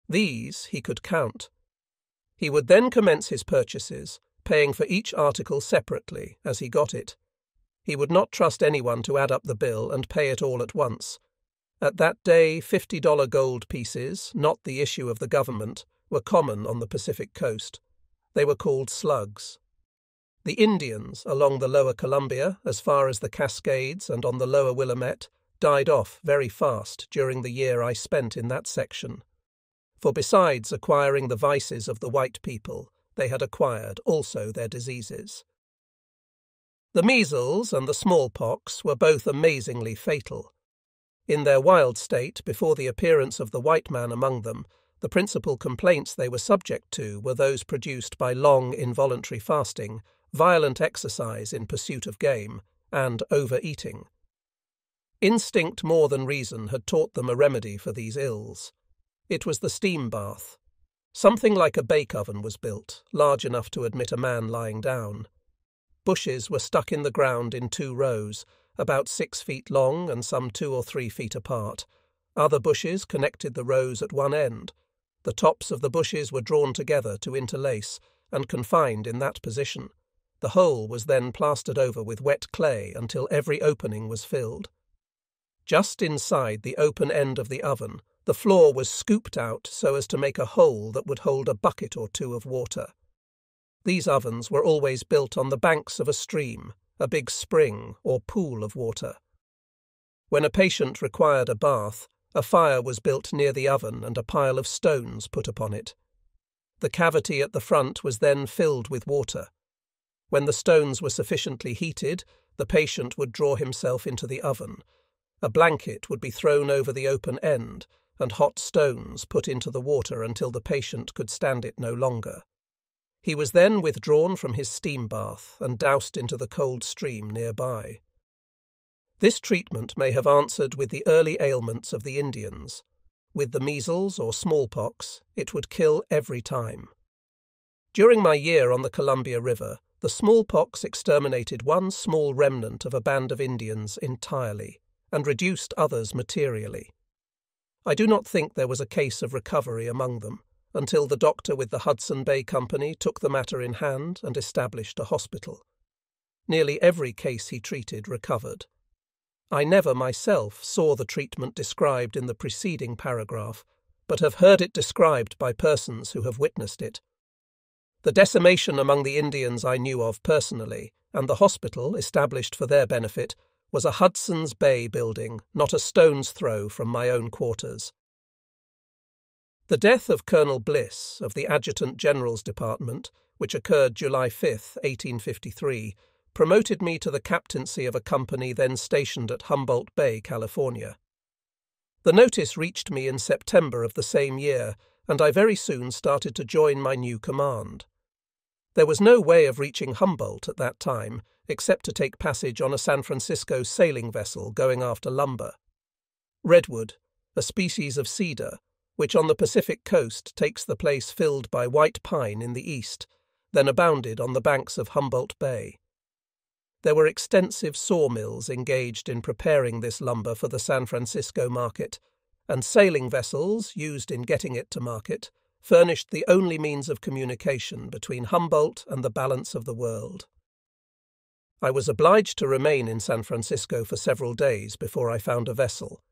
These he could count. He would then commence his purchases, paying for each article separately as he got it. He would not trust anyone to add up the bill and pay it all at once. At that day, $50 gold pieces, not the issue of the government, were common on the Pacific coast. They were called slugs. The Indians along the lower Columbia, as far as the Cascades and on the lower Willamette, died off very fast during the year I spent in that section. For besides acquiring the vices of the white people, they had acquired also their diseases. The measles and the smallpox were both amazingly fatal. In their wild state, before the appearance of the white man among them, the principal complaints they were subject to were those produced by long involuntary fasting, violent exercise in pursuit of game, and overeating. Instinct more than reason had taught them a remedy for these ills. It was the steam bath. Something like a bake oven was built, large enough to admit a man lying down. Bushes were stuck in the ground in 2 rows, about 6 feet long and some 2 or 3 feet apart. Other bushes connected the rows at one end. The tops of the bushes were drawn together to interlace and confined in that position. The whole was then plastered over with wet clay until every opening was filled. Just inside the open end of the oven, the floor was scooped out so as to make a hole that would hold a bucket or 2 of water. These ovens were always built on the banks of a stream, a big spring or pool of water. When a patient required a bath, a fire was built near the oven and a pile of stones put upon it. The cavity at the front was then filled with water. When the stones were sufficiently heated, the patient would draw himself into the oven. A blanket would be thrown over the open end, and hot stones put into the water until the patient could stand it no longer. He was then withdrawn from his steam bath and doused into the cold stream nearby. This treatment may have answered with the early ailments of the Indians. With the measles or smallpox, it would kill every time. During my year on the Columbia River, the smallpox exterminated one small remnant of a band of Indians entirely, and reduced others materially. I do not think there was a case of recovery among them, until the doctor with the Hudson Bay Company took the matter in hand and established a hospital. Nearly every case he treated recovered. I never myself saw the treatment described in the preceding paragraph, but have heard it described by persons who have witnessed it. The decimation among the Indians I knew of personally, and the hospital established for their benefit, was a Hudson's Bay building, not a stone's throw from my own quarters. The death of Colonel Bliss of the Adjutant General's Department, which occurred July 5, 1853, promoted me to the captaincy of a company then stationed at Humboldt Bay, California. The notice reached me in September of the same year, and I very soon started to join my new command. There was no way of reaching Humboldt at that time, except to take passage on a San Francisco sailing vessel going after lumber. Redwood, a species of cedar, which on the Pacific coast takes the place filled by white pine in the east, then abounded on the banks of Humboldt Bay. There were extensive sawmills engaged in preparing this lumber for the San Francisco market, and sailing vessels, used in getting it to market, furnished the only means of communication between Humboldt and the balance of the world. I was obliged to remain in San Francisco for several days before I found a vessel.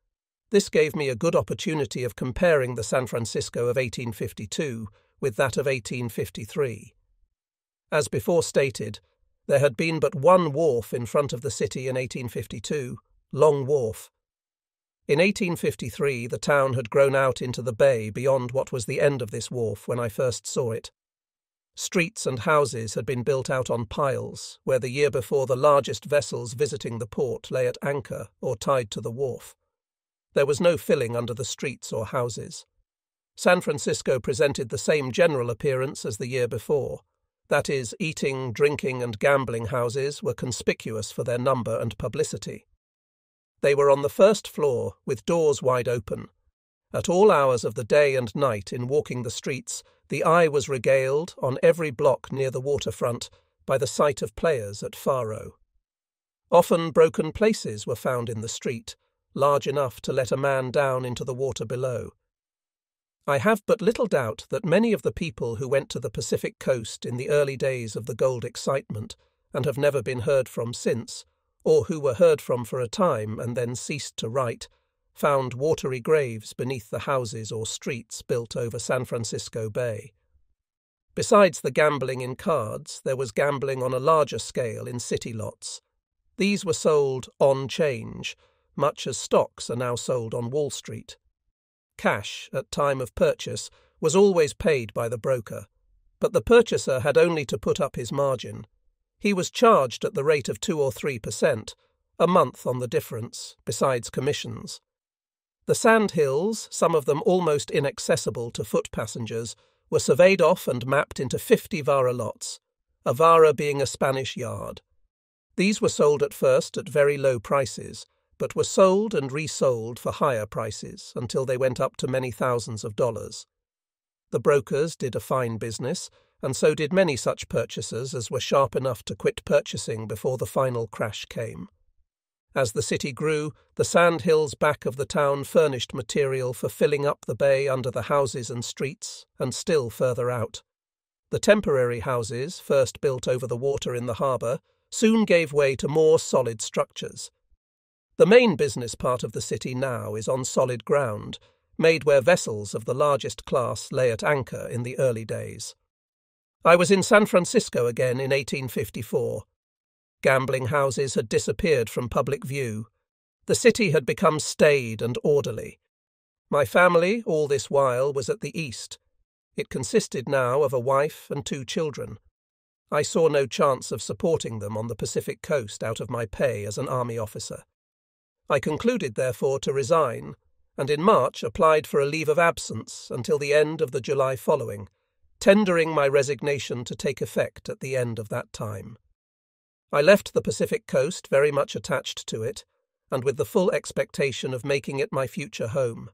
This gave me a good opportunity of comparing the San Francisco of 1852 with that of 1853. As before stated, there had been but one wharf in front of the city in 1852, Long Wharf. In 1853 the town had grown out into the bay beyond what was the end of this wharf when I first saw it. Streets and houses had been built out on piles, where the year before the largest vessels visiting the port lay at anchor or tied to the wharf. There was no filling under the streets or houses. San Francisco presented the same general appearance as the year before. That is, eating, drinking, and gambling houses were conspicuous for their number and publicity. They were on the first floor, with doors wide open. At all hours of the day and night in walking the streets, the eye was regaled, on every block near the waterfront, by the sight of players at faro. Often broken places were found in the street, large enough to let a man down into the water below. I have but little doubt that many of the people who went to the Pacific coast in the early days of the gold excitement and have never been heard from since, or who were heard from for a time and then ceased to write, found watery graves beneath the houses or streets built over San Francisco Bay. Besides the gambling in cards, there was gambling on a larger scale in city lots. These were sold on change, much as stocks are now sold on Wall Street. Cash, at time of purchase, was always paid by the broker, but the purchaser had only to put up his margin. He was charged at the rate of 2 or 3%, a month on the difference, besides commissions. The sand hills, some of them almost inaccessible to foot passengers, were surveyed off and mapped into 50 vara lots, a vara being a Spanish yard. These were sold at first at very low prices, but were sold and resold for higher prices until they went up to many thousands of dollars. The brokers did a fine business, and so did many such purchasers as were sharp enough to quit purchasing before the final crash came. As the city grew, the sand hills back of the town furnished material for filling up the bay under the houses and streets, and still further out. The temporary houses, first built over the water in the harbour, soon gave way to more solid structures. The main business part of the city now is on solid ground, made where vessels of the largest class lay at anchor in the early days. I was in San Francisco again in 1854. Gambling houses had disappeared from public view. The city had become staid and orderly. My family, all this while, was at the east. It consisted now of a wife and 2 children. I saw no chance of supporting them on the Pacific coast out of my pay as an army officer. I concluded, therefore, to resign, and in March applied for a leave of absence until the end of the July following, tendering my resignation to take effect at the end of that time. I left the Pacific coast very much attached to it, and with the full expectation of making it my future home.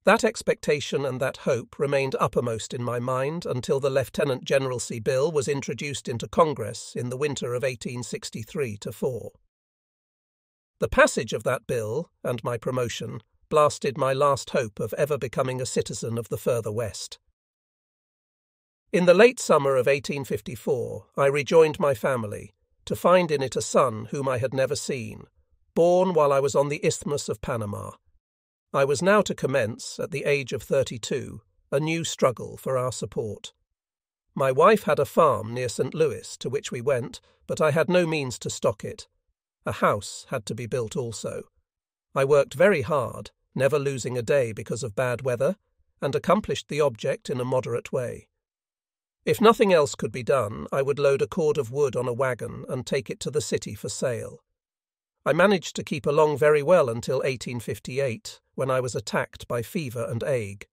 That expectation and that hope remained uppermost in my mind until the Lieutenant Generalcy Bill was introduced into Congress in the winter of 1863-4. The passage of that bill, and my promotion, blasted my last hope of ever becoming a citizen of the further West. In the late summer of 1854, I rejoined my family, to find in it a son whom I had never seen, born while I was on the Isthmus of Panama. I was now to commence, at the age of 32, a new struggle for our support. My wife had a farm near St. Louis to which we went, but I had no means to stock it. A house had to be built also. I worked very hard, never losing a day because of bad weather, and accomplished the object in a moderate way. If nothing else could be done, I would load a cord of wood on a wagon and take it to the city for sale. I managed to keep along very well until 1858, when I was attacked by fever and ague.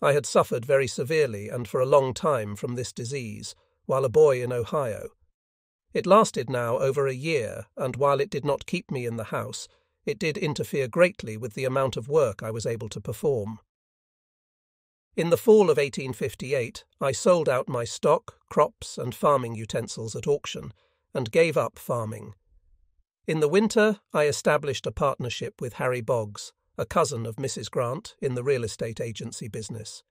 I had suffered very severely and for a long time from this disease, while a boy in Ohio. It lasted now over a year, and while it did not keep me in the house, it did interfere greatly with the amount of work I was able to perform. In the fall of 1858, I sold out my stock, crops, and farming utensils at auction, and gave up farming. In the winter, I established a partnership with Harry Boggs, a cousin of Mrs. Grant, in the real estate agency business.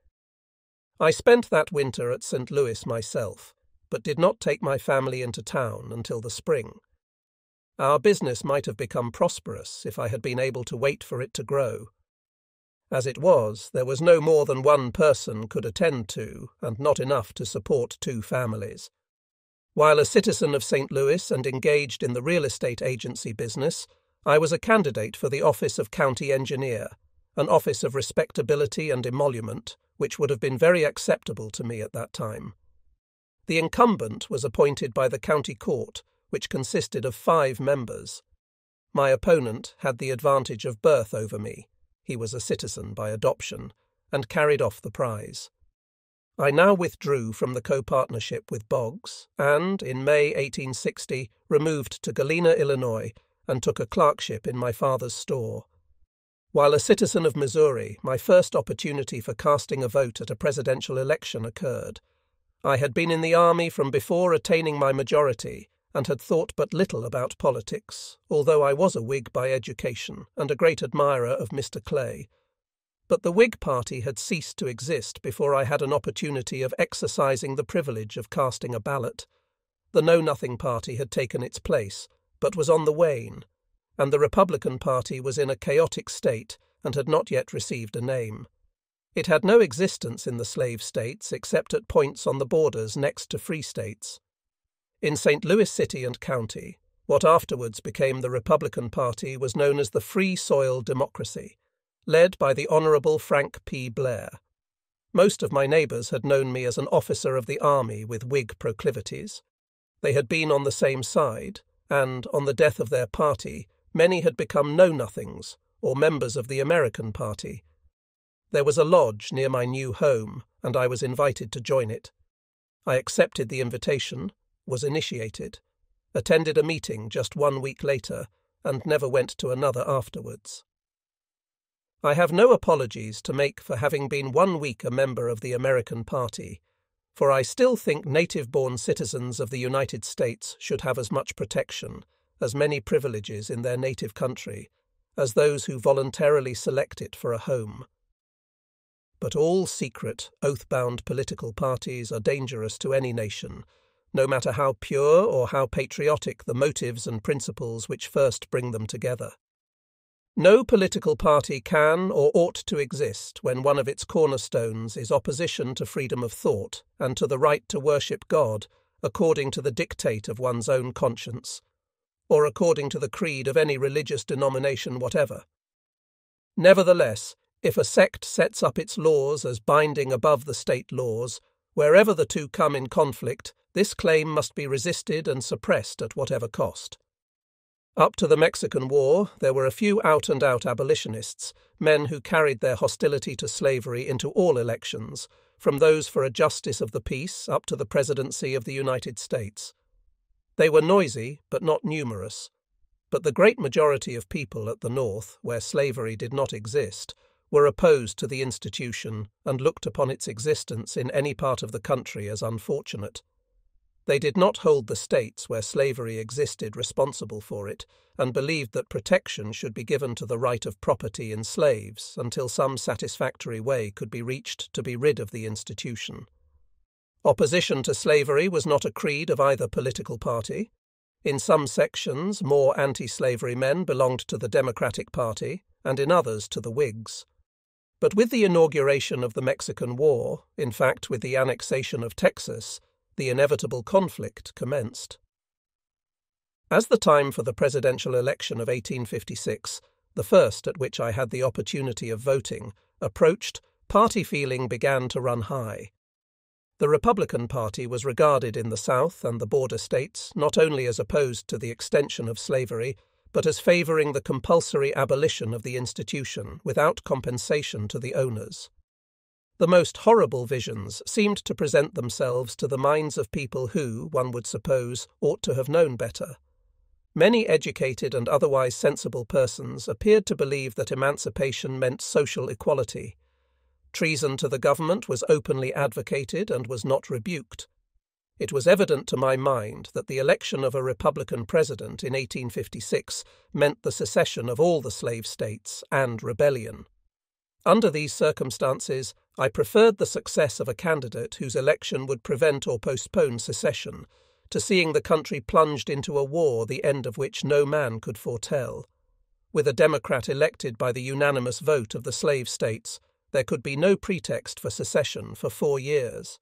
I spent that winter at St. Louis myself, but did not take my family into town until the spring. Our business might have become prosperous if I had been able to wait for it to grow. As it was, there was no more than one person could attend to, and not enough to support 2 families. While a citizen of St. Louis and engaged in the real estate agency business, I was a candidate for the office of county engineer, an office of respectability and emolument, which would have been very acceptable to me at that time. The incumbent was appointed by the county court, which consisted of 5 members. My opponent had the advantage of birth over me. He was a citizen by adoption, and carried off the prize. I now withdrew from the co-partnership with Boggs, and, in May 1860, removed to Galena, Illinois, and took a clerkship in my father's store. While a citizen of Missouri, my first opportunity for casting a vote at a presidential election occurred. I had been in the army from before attaining my majority, and had thought but little about politics, although I was a Whig by education and a great admirer of Mr. Clay. But the Whig Party had ceased to exist before I had an opportunity of exercising the privilege of casting a ballot. The Know-Nothing Party had taken its place, but was on the wane, and the Republican Party was in a chaotic state and had not yet received a name. It had no existence in the slave states except at points on the borders next to free states. In St. Louis City and County, what afterwards became the Republican Party was known as the Free Soil Democracy, led by the Honourable Frank P. Blair. Most of my neighbours had known me as an officer of the army with Whig proclivities. They had been on the same side, and, on the death of their party, many had become know-nothings, or members of the American Party. There was a lodge near my new home, and I was invited to join it. I accepted the invitation, was initiated, attended a meeting just 1 week later, and never went to another afterwards. I have no apologies to make for having been 1 week a member of the American Party, for I still think native-born citizens of the United States should have as much protection, as many privileges in their native country, as those who voluntarily select it for a home. But all secret, oath-bound political parties are dangerous to any nation, no matter how pure or how patriotic the motives and principles which first bring them together. No political party can or ought to exist when one of its cornerstones is opposition to freedom of thought and to the right to worship God according to the dictate of one's own conscience, or according to the creed of any religious denomination whatever. Nevertheless, if a sect sets up its laws as binding above the state laws, wherever the two come in conflict, this claim must be resisted and suppressed at whatever cost. Up to the Mexican War, there were a few out-and-out abolitionists, men who carried their hostility to slavery into all elections, from those for a justice of the peace up to the presidency of the United States. They were noisy, but not numerous. But the great majority of people at the North, where slavery did not exist, were opposed to the institution and looked upon its existence in any part of the country as unfortunate. They did not hold the states where slavery existed responsible for it, and believed that protection should be given to the right of property in slaves until some satisfactory way could be reached to be rid of the institution. Opposition to slavery was not a creed of either political party. In some sections, more anti-slavery men belonged to the Democratic Party, and in others to the Whigs. But with the inauguration of the Mexican War, in fact with the annexation of Texas, the inevitable conflict commenced. As the time for the presidential election of 1856, the first at which I had the opportunity of voting, approached, party feeling began to run high. The Republican Party was regarded in the South and the border states not only as opposed to the extension of slavery, but as favouring the compulsory abolition of the institution without compensation to the owners. The most horrible visions seemed to present themselves to the minds of people who, one would suppose, ought to have known better. Many educated and otherwise sensible persons appeared to believe that emancipation meant social equality. Treason to the government was openly advocated and was not rebuked. It was evident to my mind that the election of a Republican president in 1856 meant the secession of all the slave states and rebellion. Under these circumstances, I preferred the success of a candidate whose election would prevent or postpone secession, to seeing the country plunged into a war the end of which no man could foretell. With a Democrat elected by the unanimous vote of the slave states, there could be no pretext for secession for 4 years.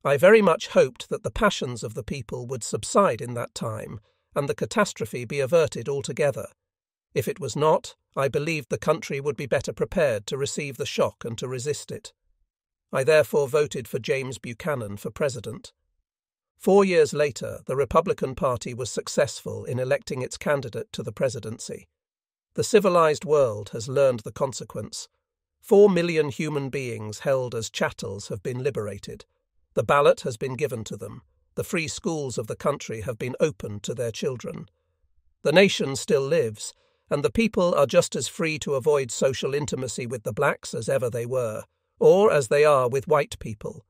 I very much hoped that the passions of the people would subside in that time, and the catastrophe be averted altogether. If it was not, I believed the country would be better prepared to receive the shock and to resist it. I therefore voted for James Buchanan for president. 4 years later, the Republican Party was successful in electing its candidate to the presidency. The civilized world has learned the consequence. 4 million human beings held as chattels have been liberated. The ballot has been given to them. The free schools of the country have been opened to their children. The nation still lives, and the people are just as free to avoid social intimacy with the blacks as ever they were, or as they are with white people.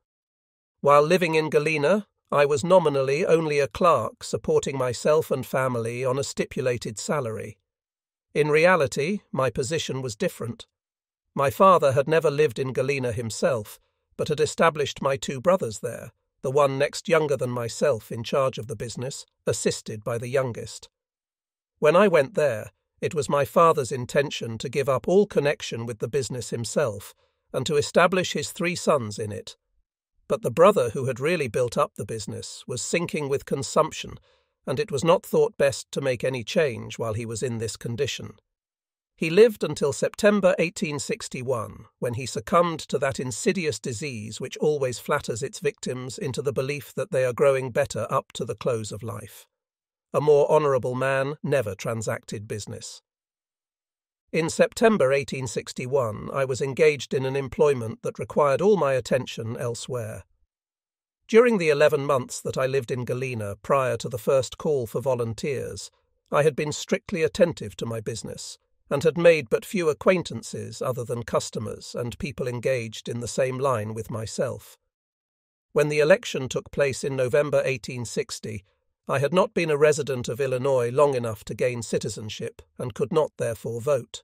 While living in Galena, I was nominally only a clerk supporting myself and family on a stipulated salary. In reality, my position was different. My father had never lived in Galena himself, but had established my two brothers there, the one next younger than myself in charge of the business, assisted by the youngest. When I went there, it was my father's intention to give up all connection with the business himself and to establish his three sons in it. But the brother who had really built up the business was sinking with consumption, and it was not thought best to make any change while he was in this condition. He lived until September 1861, when he succumbed to that insidious disease which always flatters its victims into the belief that they are growing better up to the close of life. A more honourable man never transacted business. In September 1861, I was engaged in an employment that required all my attention elsewhere. During the 11 months that I lived in Galena prior to the first call for volunteers, I had been strictly attentive to my business, and had made but few acquaintances other than customers and people engaged in the same line with myself. When the election took place in November 1860, I had not been a resident of Illinois long enough to gain citizenship and could not therefore vote.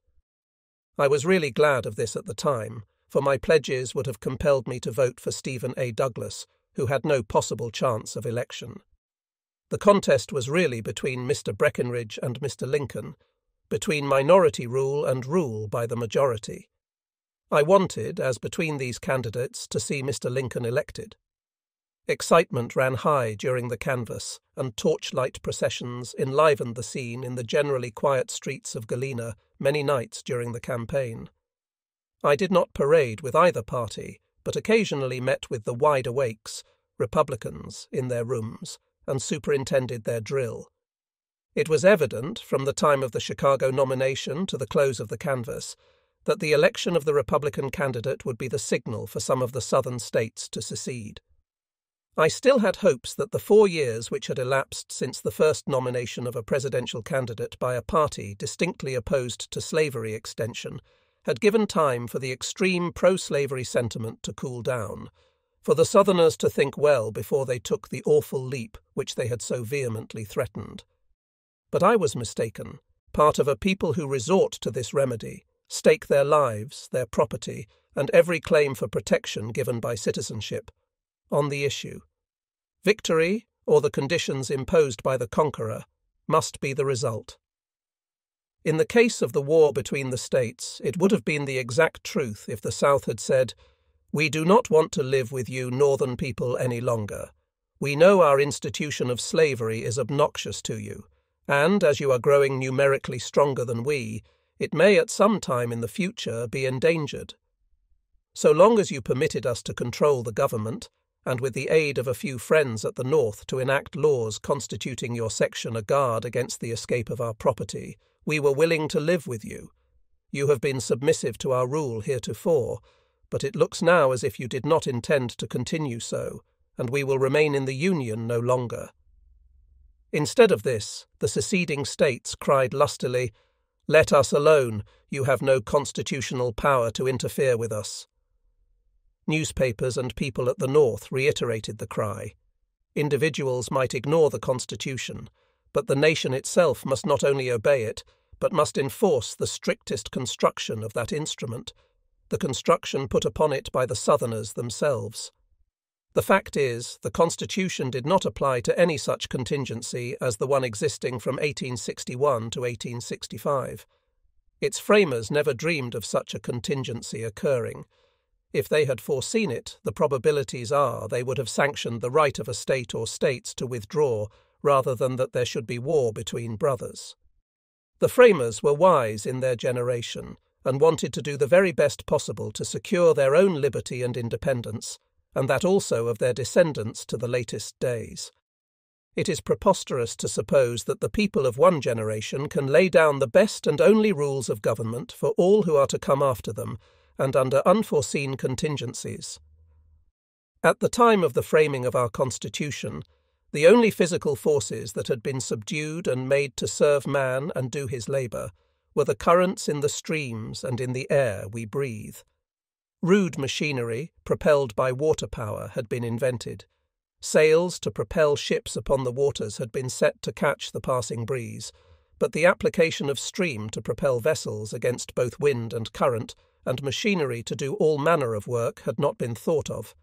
I was really glad of this at the time, for my pledges would have compelled me to vote for Stephen A. Douglas, who had no possible chance of election. The contest was really between Mr. Breckinridge and Mr. Lincoln, between minority rule and rule by the majority. I wanted, as between these candidates, to see Mr. Lincoln elected. Excitement ran high during the canvass, and torchlight processions enlivened the scene in the generally quiet streets of Galena many nights during the campaign. I did not parade with either party, but occasionally met with the wide-awakes, Republicans, in their rooms, and superintended their drill. It was evident, from the time of the Chicago nomination to the close of the canvass, that the election of the Republican candidate would be the signal for some of the Southern states to secede. I still had hopes that the 4 years which had elapsed since the first nomination of a presidential candidate by a party distinctly opposed to slavery extension had given time for the extreme pro-slavery sentiment to cool down, for the Southerners to think well before they took the awful leap which they had so vehemently threatened. But I was mistaken, part of a people who resort to this remedy, stake their lives, their property, and every claim for protection given by citizenship, on the issue. Victory, or the conditions imposed by the conqueror, must be the result. In the case of the war between the states, it would have been the exact truth if the South had said, "We do not want to live with you Northern people any longer. We know our institution of slavery is obnoxious to you, and as you are growing numerically stronger than we, it may at some time in the future be endangered. So long as you permitted us to control the government, and with the aid of a few friends at the North to enact laws constituting your section a guard against the escape of our property, we were willing to live with you. You have been submissive to our rule heretofore, but it looks now as if you did not intend to continue so, and we will remain in the Union no longer." Instead of this, the seceding states cried lustily, "Let us alone, you have no constitutional power to interfere with us." Newspapers and people at the North reiterated the cry. Individuals might ignore the Constitution, but the nation itself must not only obey it, but must enforce the strictest construction of that instrument, the construction put upon it by the Southerners themselves. The fact is, the Constitution did not apply to any such contingency as the one existing from 1861 to 1865. Its framers never dreamed of such a contingency occurring. If they had foreseen it, the probabilities are they would have sanctioned the right of a state or states to withdraw rather than that there should be war between brothers. The framers were wise in their generation and wanted to do the very best possible to secure their own liberty and independence, and that also of their descendants to the latest days. It is preposterous to suppose that the people of one generation can lay down the best and only rules of government for all who are to come after them, and under unforeseen contingencies. At the time of the framing of our Constitution, the only physical forces that had been subdued and made to serve man and do his labour were the currents in the streams and in the air we breathe. Rude machinery, propelled by water power, had been invented. Sails to propel ships upon the waters had been set to catch the passing breeze, but the application of steam to propel vessels against both wind and current and machinery to do all manner of work had not been thought of.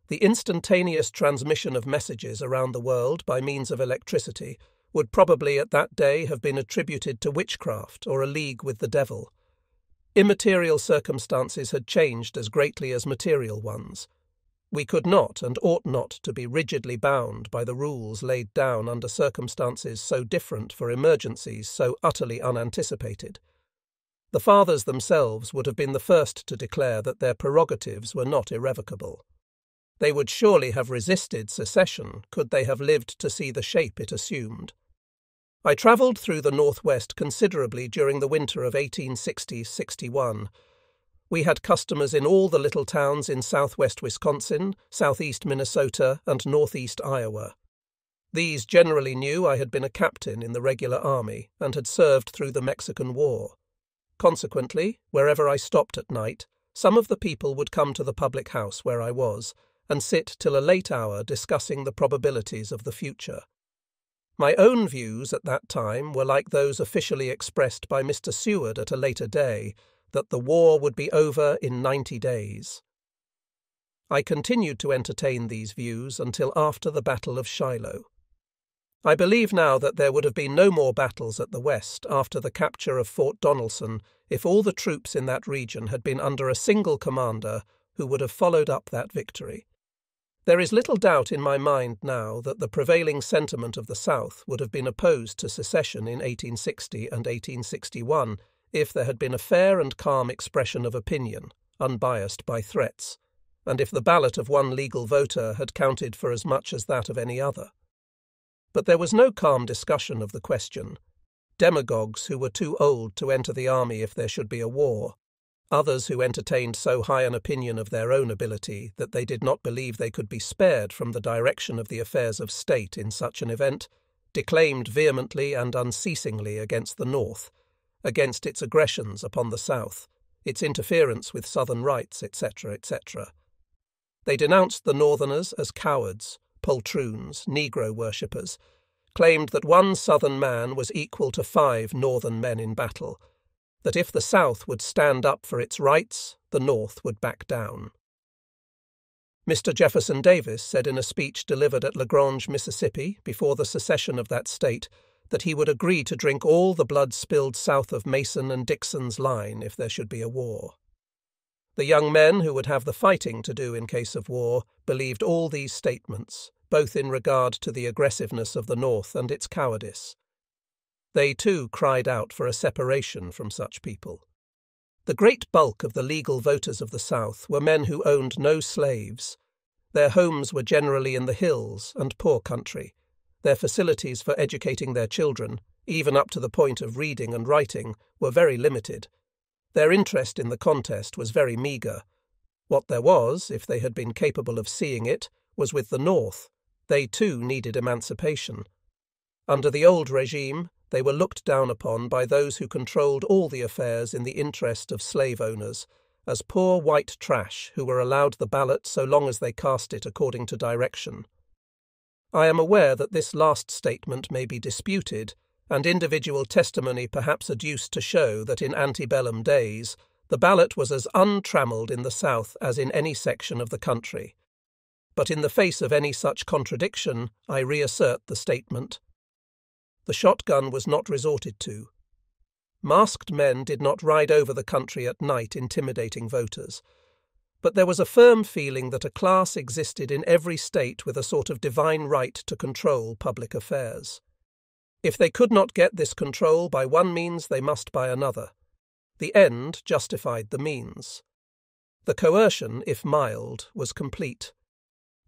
The instantaneous transmission of messages around the world by means of electricity would probably at that day have been attributed to witchcraft or a league with the devil. Immaterial circumstances had changed as greatly as material ones. We could not and ought not to be rigidly bound by the rules laid down under circumstances so different for emergencies so utterly unanticipated. The fathers themselves would have been the first to declare that their prerogatives were not irrevocable. They would surely have resisted secession could they have lived to see the shape it assumed. I travelled through the Northwest considerably during the winter of 1860-61. We had customers in all the little towns in southwest Wisconsin, southeast Minnesota, and northeast Iowa. These generally knew I had been a captain in the regular army and had served through the Mexican War. Consequently, wherever I stopped at night, some of the people would come to the public house where I was, and sit till a late hour discussing the probabilities of the future. My own views at that time were like those officially expressed by Mr. Seward at a later day, that the war would be over in 90 days. I continued to entertain these views until after the Battle of Shiloh. I believe now that there would have been no more battles at the West after the capture of Fort Donelson if all the troops in that region had been under a single commander who would have followed up that victory. There is little doubt in my mind now that the prevailing sentiment of the South would have been opposed to secession in 1860 and 1861 if there had been a fair and calm expression of opinion, unbiased by threats, and if the ballot of one legal voter had counted for as much as that of any other. But there was no calm discussion of the question. Demagogues who were too old to enter the army if there should be a war, others who entertained so high an opinion of their own ability that they did not believe they could be spared from the direction of the affairs of state in such an event, declaimed vehemently and unceasingly against the North, against its aggressions upon the South, its interference with Southern rights, etc., etc. They denounced the Northerners as cowards, poltroons, Negro worshippers, claimed that one Southern man was equal to 5 Northern men in battle, that if the South would stand up for its rights, the North would back down. Mr. Jefferson Davis said in a speech delivered at LaGrange, Mississippi, before the secession of that state, that he would agree to drink all the blood spilled south of Mason and Dixon's line if there should be a war. The young men who would have the fighting to do in case of war believed all these statements, both in regard to the aggressiveness of the North and its cowardice. They too cried out for a separation from such people. The great bulk of the legal voters of the South were men who owned no slaves. Their homes were generally in the hills and poor country. Their facilities for educating their children, even up to the point of reading and writing, were very limited. Their interest in the contest was very meagre. What there was, if they had been capable of seeing it, was with the North. They too needed emancipation. Under the old regime, they were looked down upon by those who controlled all the affairs in the interest of slave owners, as poor white trash who were allowed the ballot so long as they cast it according to direction. I am aware that this last statement may be disputed, and individual testimony perhaps adduced to show that in antebellum days the ballot was as untrammelled in the South as in any section of the country. But in the face of any such contradiction, I reassert the statement. The shotgun was not resorted to. Masked men did not ride over the country at night intimidating voters. But there was a firm feeling that a class existed in every state with a sort of divine right to control public affairs. If they could not get this control by one means, they must by another. The end justified the means. The coercion, if mild, was complete.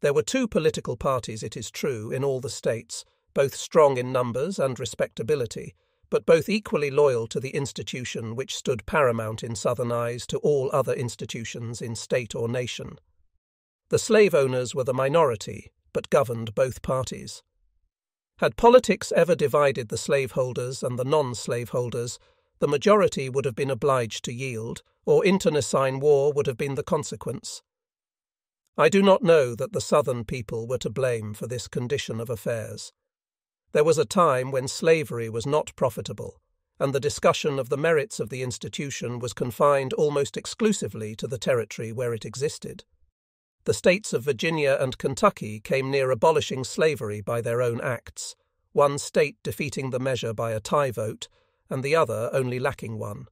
There were 2 political parties, it is true, in all the states, both strong in numbers and respectability, but both equally loyal to the institution which stood paramount in Southern eyes to all other institutions in state or nation. The slave owners were the minority, but governed both parties. Had politics ever divided the slaveholders and the non-slaveholders, the majority would have been obliged to yield, or internecine war would have been the consequence. I do not know that the Southern people were to blame for this condition of affairs. There was a time when slavery was not profitable, and the discussion of the merits of the institution was confined almost exclusively to the territory where it existed. The states of Virginia and Kentucky came near abolishing slavery by their own acts, one state defeating the measure by a tie vote, and the other only lacking one.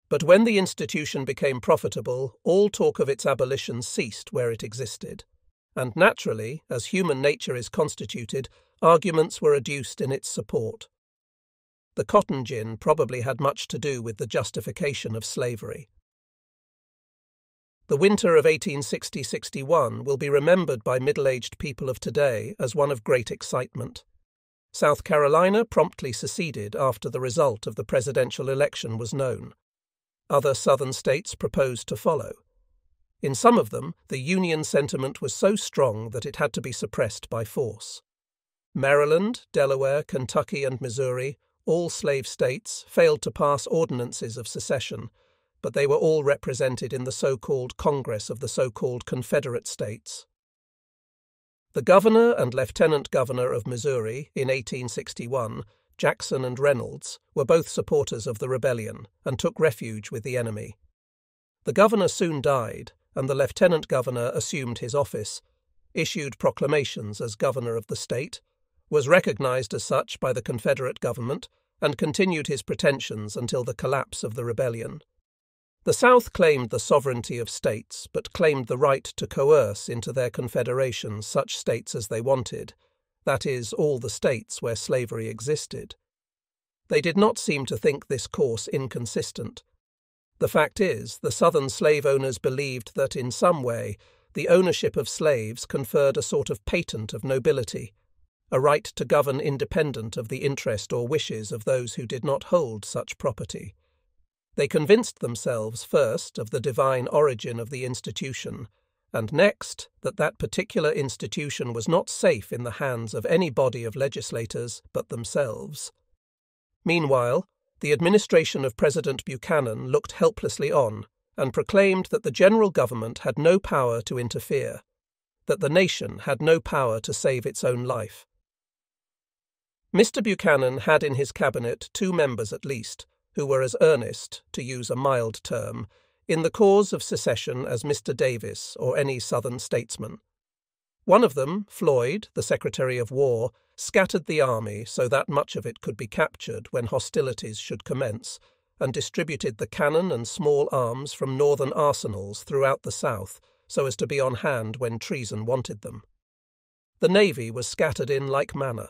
But when the institution became profitable, all talk of its abolition ceased where it existed, and naturally, as human nature is constituted, arguments were adduced in its support. The cotton gin probably had much to do with the justification of slavery. The winter of 1860–61 will be remembered by middle-aged people of today as one of great excitement. South Carolina promptly seceded after the result of the presidential election was known. Other southern states proposed to follow. In some of them, the Union sentiment was so strong that it had to be suppressed by force. Maryland, Delaware, Kentucky, and Missouri, all slave states, failed to pass ordinances of secession, but they were all represented in the so-called Congress of the so-called Confederate States. The governor and lieutenant governor of Missouri in 1861, Jackson and Reynolds, were both supporters of the rebellion and took refuge with the enemy. The governor soon died, and the lieutenant governor assumed his office, issued proclamations as governor of the state, was recognized as such by the Confederate government, and continued his pretensions until the collapse of the rebellion. The South claimed the sovereignty of states, but claimed the right to coerce into their confederation such states as they wanted, that is, all the states where slavery existed. They did not seem to think this course inconsistent. The fact is, the Southern slave owners believed that in some way the ownership of slaves conferred a sort of patent of nobility, a right to govern independent of the interest or wishes of those who did not hold such property. They convinced themselves first of the divine origin of the institution, and next that that particular institution was not safe in the hands of any body of legislators but themselves. Meanwhile, the administration of President Buchanan looked helplessly on and proclaimed that the general government had no power to interfere, that the nation had no power to save its own life. Mr. Buchanan had in his cabinet 2 members at least, who were as earnest, to use a mild term, in the cause of secession as Mr. Davis or any Southern statesman. One of them, Floyd, the Secretary of War, scattered the army so that much of it could be captured when hostilities should commence, and distributed the cannon and small arms from northern arsenals throughout the South so as to be on hand when treason wanted them. The navy was scattered in like manner.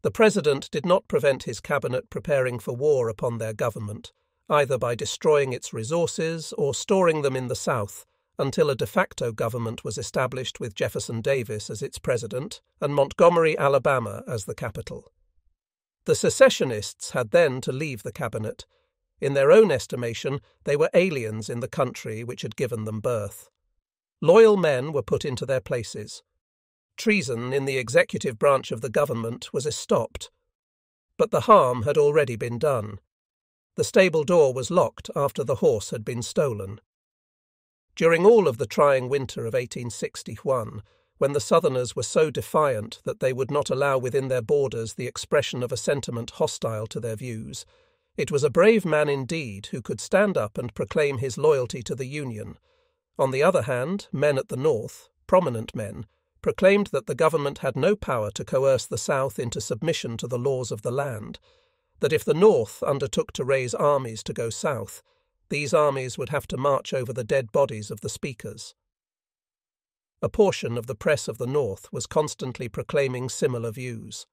The President did not prevent his cabinet preparing for war upon their government, either by destroying its resources or storing them in the South, until a de facto government was established with Jefferson Davis as its president and Montgomery, Alabama, as the capital. The secessionists had then to leave the cabinet. In their own estimation, they were aliens in the country which had given them birth. Loyal men were put into their places. Treason in the executive branch of the government was estopped. But the harm had already been done. The stable door was locked after the horse had been stolen. During all of the trying winter of 1861, when the Southerners were so defiant that they would not allow within their borders the expression of a sentiment hostile to their views, it was a brave man indeed who could stand up and proclaim his loyalty to the Union. On the other hand, men at the North, prominent men, proclaimed that the government had no power to coerce the South into submission to the laws of the land, that if the North undertook to raise armies to go south, these armies would have to march over the dead bodies of the speakers. A portion of the press of the North was constantly proclaiming similar views.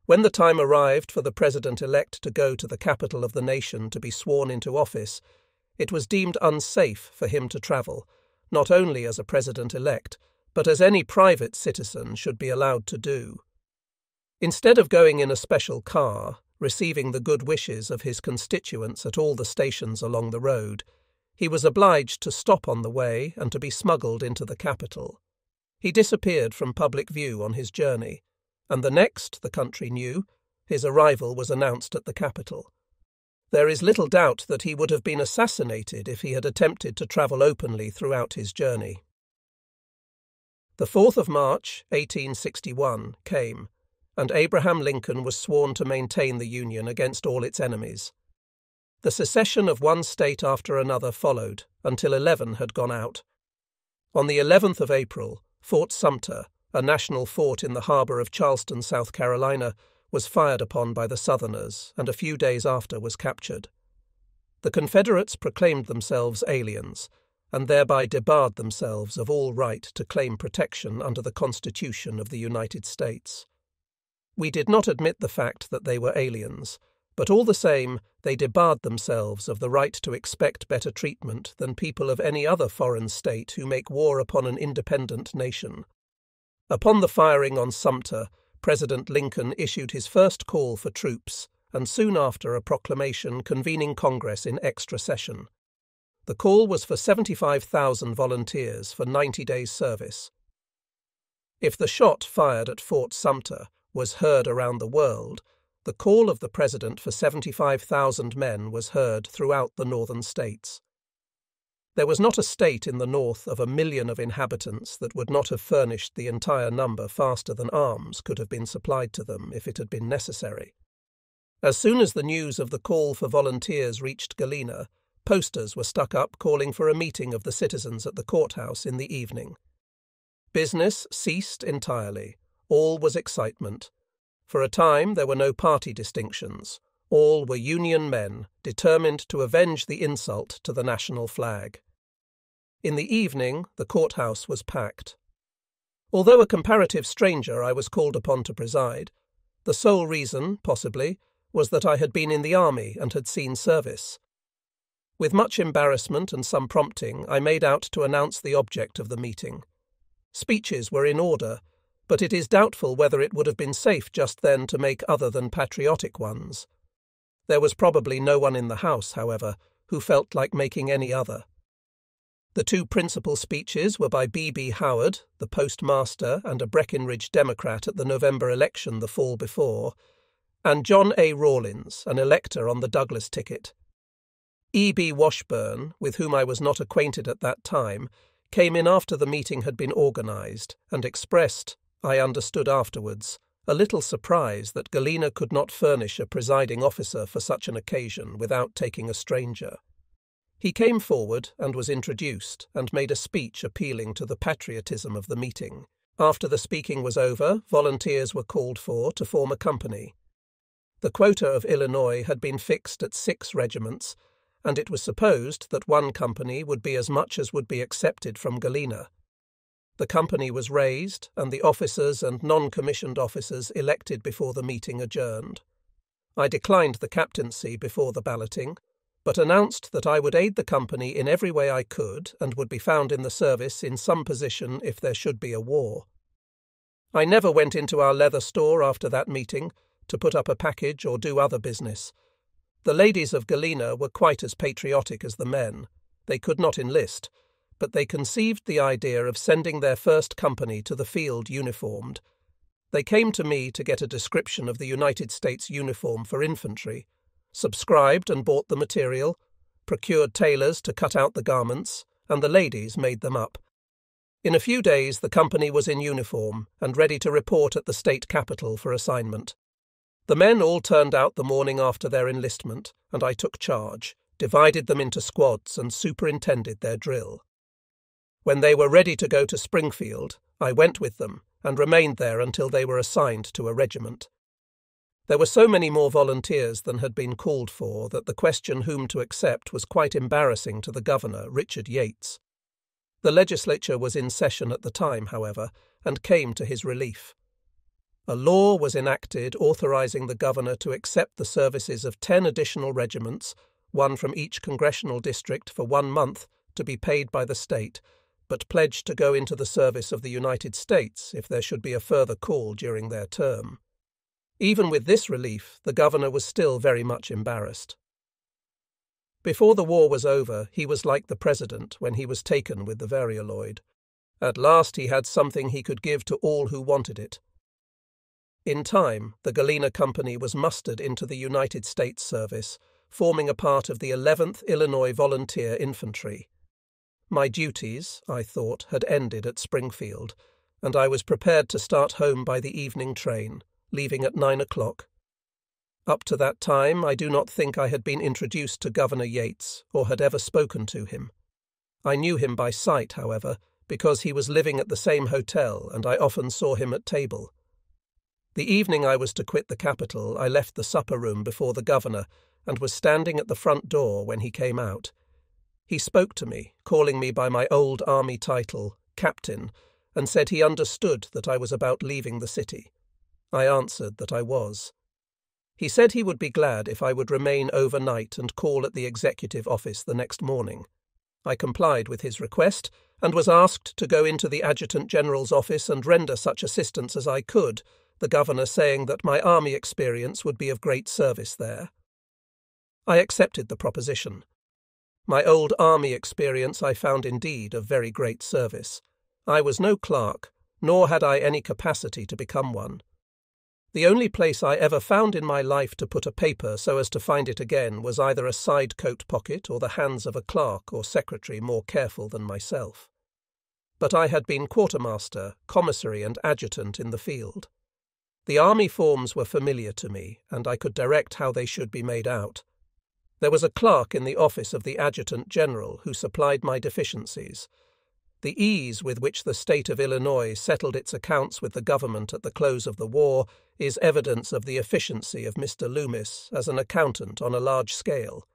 When the time arrived for the president-elect to go to the capital of the nation to be sworn into office, it was deemed unsafe for him to travel, not only as a president-elect, but as any private citizen should be allowed to do. Instead of going in a special car, receiving the good wishes of his constituents at all the stations along the road, he was obliged to stop on the way and to be smuggled into the capital. He disappeared from public view on his journey, and the next, the country knew, his arrival was announced at the capital. There is little doubt that he would have been assassinated if he had attempted to travel openly throughout his journey. The 4th of March, 1861, came, and Abraham Lincoln was sworn to maintain the Union against all its enemies. The secession of one state after another followed, until 11 had gone out. On the 11th of April, Fort Sumter, a national fort in the harbor of Charleston, South Carolina, was fired upon by the Southerners and a few days after was captured. The Confederates proclaimed themselves aliens, and thereby debarred themselves of all right to claim protection under the Constitution of the United States. We did not admit the fact that they were aliens, but all the same they debarred themselves of the right to expect better treatment than people of any other foreign state who make war upon an independent nation. Upon the firing on Sumter, President Lincoln issued his first call for troops, and soon after a proclamation convening Congress in extra session. The call was for 75,000 volunteers for 90 days' service. If the shot fired at Fort Sumter was heard around the world, the call of the President for 75,000 men was heard throughout the northern states. There was not a state in the north of 1 million of inhabitants that would not have furnished the entire number faster than arms could have been supplied to them if it had been necessary. As soon as the news of the call for volunteers reached Galena, posters were stuck up calling for a meeting of the citizens at the courthouse in the evening. Business ceased entirely. All was excitement. For a time there were no party distinctions. All were Union men, determined to avenge the insult to the national flag. In the evening, the courthouse was packed. Although a comparative stranger, I was called upon to preside. The sole reason, possibly, was that I had been in the army and had seen service. With much embarrassment and some prompting, I made out to announce the object of the meeting. Speeches were in order, but it is doubtful whether it would have been safe just then to make other than patriotic ones. There was probably no one in the house, however, who felt like making any other. The two principal speeches were by B.B. Howard, the postmaster and a Breckinridge Democrat at the November election the fall before, and John A. Rawlins, an elector on the Douglas ticket. E.B. Washburn, with whom I was not acquainted at that time, came in after the meeting had been organized and expressed, I understood afterwards, a little surprise that Galena could not furnish a presiding officer for such an occasion without taking a stranger. He came forward and was introduced and made a speech appealing to the patriotism of the meeting. After the speaking was over, volunteers were called for to form a company. The quota of Illinois had been fixed at 6 regiments, and it was supposed that one company would be as much as would be accepted from Galena. The company was raised, and the officers and non-commissioned officers elected before the meeting adjourned. I declined the captaincy before the balloting, but announced that I would aid the company in every way I could and would be found in the service in some position if there should be a war. I never went into our leather store after that meeting to put up a package or do other business. The ladies of Galena were quite as patriotic as the men. They could not enlist, but they conceived the idea of sending their first company to the field uniformed. They came to me to get a description of the United States uniform for infantry, subscribed and bought the material, procured tailors to cut out the garments, and the ladies made them up. In a few days the company was in uniform and ready to report at the state capital for assignment. The men all turned out the morning after their enlistment, and I took charge, divided them into squads and superintended their drill. When they were ready to go to Springfield, I went with them and remained there until they were assigned to a regiment. There were so many more volunteers than had been called for that the question whom to accept was quite embarrassing to the governor, Richard Yates. The legislature was in session at the time, however, and came to his relief. A law was enacted authorizing the governor to accept the services of 10 additional regiments, one from each congressional district for 1 month, to be paid by the state, but pledged to go into the service of the United States if there should be a further call during their term. Even with this relief, the governor was still very much embarrassed. Before the war was over, he was like the president when he was taken with the varioloid. At last he had something he could give to all who wanted it. In time, the Galena Company was mustered into the United States service, forming a part of the 11th Illinois Volunteer Infantry. My duties, I thought, had ended at Springfield, and I was prepared to start home by the evening train, leaving at 9 o'clock. Up to that time, I do not think I had been introduced to Governor Yates or had ever spoken to him. I knew him by sight, however, because he was living at the same hotel and I often saw him at table. The evening I was to quit the capital, I left the supper room before the governor and was standing at the front door when he came out. He spoke to me, calling me by my old army title, Captain, and said he understood that I was about leaving the city. I answered that I was. He said he would be glad if I would remain overnight and call at the executive office the next morning. I complied with his request and was asked to go into the Adjutant General's office and render such assistance as I could, the governor saying that my army experience would be of great service there. I accepted the proposition. My old army experience I found indeed of very great service. I was no clerk, nor had I any capacity to become one. The only place I ever found in my life to put a paper so as to find it again was either a side coat pocket or the hands of a clerk or secretary more careful than myself. But I had been quartermaster, commissary and adjutant in the field. The army forms were familiar to me, and I could direct how they should be made out. There was a clerk in the office of the Adjutant General who supplied my deficiencies. The ease with which the state of Illinois settled its accounts with the government at the close of the war is evidence of the efficiency of Mr. Loomis as an accountant on a large scale.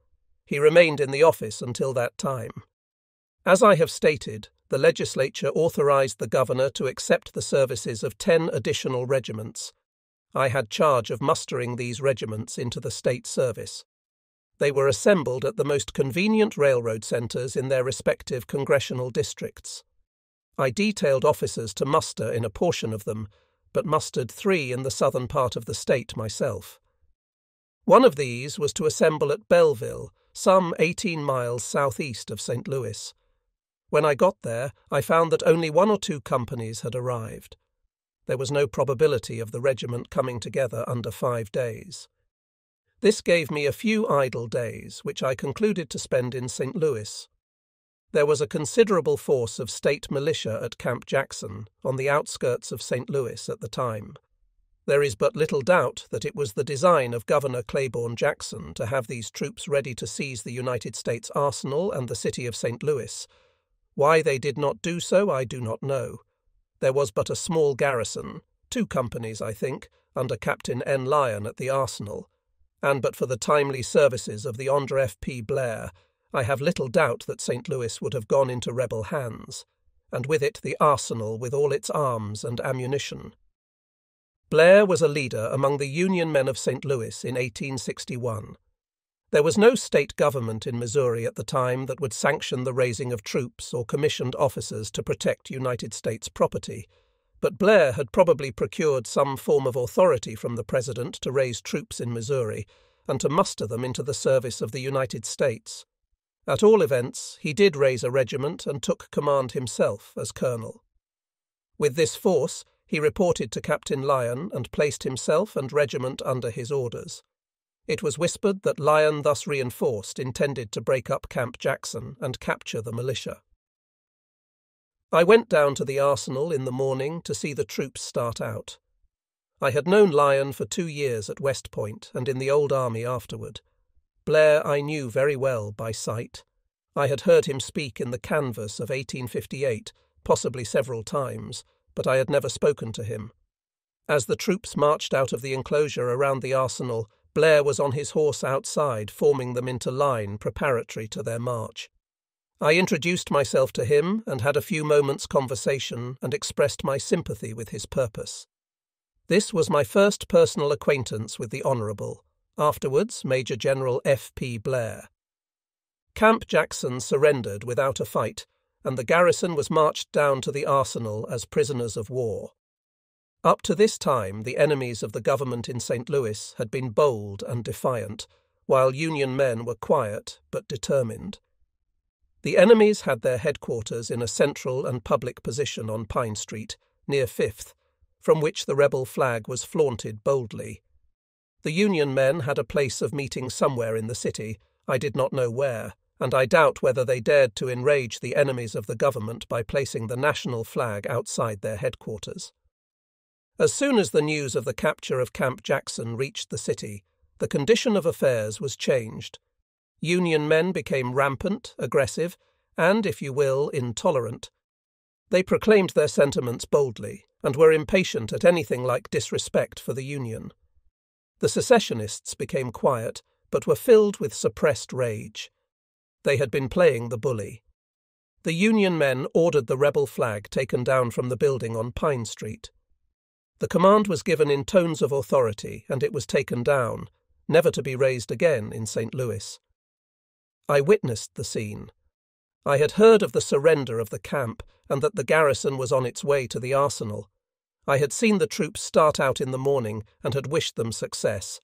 He remained in the office until that time. As I have stated, the legislature authorized the governor to accept the services of 10 additional regiments. I had charge of mustering these regiments into the state service. They were assembled at the most convenient railroad centers in their respective congressional districts. I detailed officers to muster in a portion of them, but mustered 3 in the southern part of the state myself. One of these was to assemble at Belleville, some 18 miles southeast of St. Louis. When I got there, I found that only 1 or 2 companies had arrived. There was no probability of the regiment coming together under 5 days. This gave me a few idle days, which I concluded to spend in St. Louis. There was a considerable force of state militia at Camp Jackson, on the outskirts of St. Louis at the time. There is but little doubt that it was the design of Governor Claiborne Jackson to have these troops ready to seize the United States Arsenal and the city of St. Louis. Why they did not do so, I do not know. There was but a small garrison, 2 companies, I think, under Captain N. Lyon at the Arsenal, and but for the timely services of the Hon. F. P. Blair, I have little doubt that St. Louis would have gone into rebel hands, and with it the arsenal with all its arms and ammunition. Blair was a leader among the Union men of St. Louis in 1861. There was no state government in Missouri at the time that would sanction the raising of troops or commissioned officers to protect United States property, but Blair had probably procured some form of authority from the President to raise troops in Missouri and to muster them into the service of the United States. At all events, he did raise a regiment and took command himself as colonel. With this force, he reported to Captain Lyon and placed himself and regiment under his orders. It was whispered that Lyon, thus reinforced, intended to break up Camp Jackson and capture the militia. I went down to the arsenal in the morning to see the troops start out. I had known Lyon for 2 years at West Point and in the old army afterward. Blair I knew very well by sight. I had heard him speak in the canvass of 1858, possibly several times, but I had never spoken to him. As the troops marched out of the enclosure around the arsenal, Blair was on his horse outside, forming them into line preparatory to their march. I introduced myself to him and had a few moments' conversation and expressed my sympathy with his purpose. This was my first personal acquaintance with the Honourable, afterwards Major General F. P. Blair. Camp Jackson surrendered without a fight, and the garrison was marched down to the arsenal as prisoners of war. Up to this time, the enemies of the government in St. Louis had been bold and defiant, while Union men were quiet but determined. The enemies had their headquarters in a central and public position on Pine Street, near 5th, from which the rebel flag was flaunted boldly. The Union men had a place of meeting somewhere in the city, I did not know where, and I doubt whether they dared to enrage the enemies of the government by placing the national flag outside their headquarters. As soon as the news of the capture of Camp Jackson reached the city, the condition of affairs was changed. Union men became rampant, aggressive, and, if you will, intolerant. They proclaimed their sentiments boldly and were impatient at anything like disrespect for the Union. The secessionists became quiet, but were filled with suppressed rage. They had been playing the bully. The Union men ordered the rebel flag taken down from the building on Pine Street. The command was given in tones of authority, and it was taken down, never to be raised again in St. Louis. I witnessed the scene. I had heard of the surrender of the camp and that the garrison was on its way to the arsenal. I had seen the troops start out in the morning and had wished them success.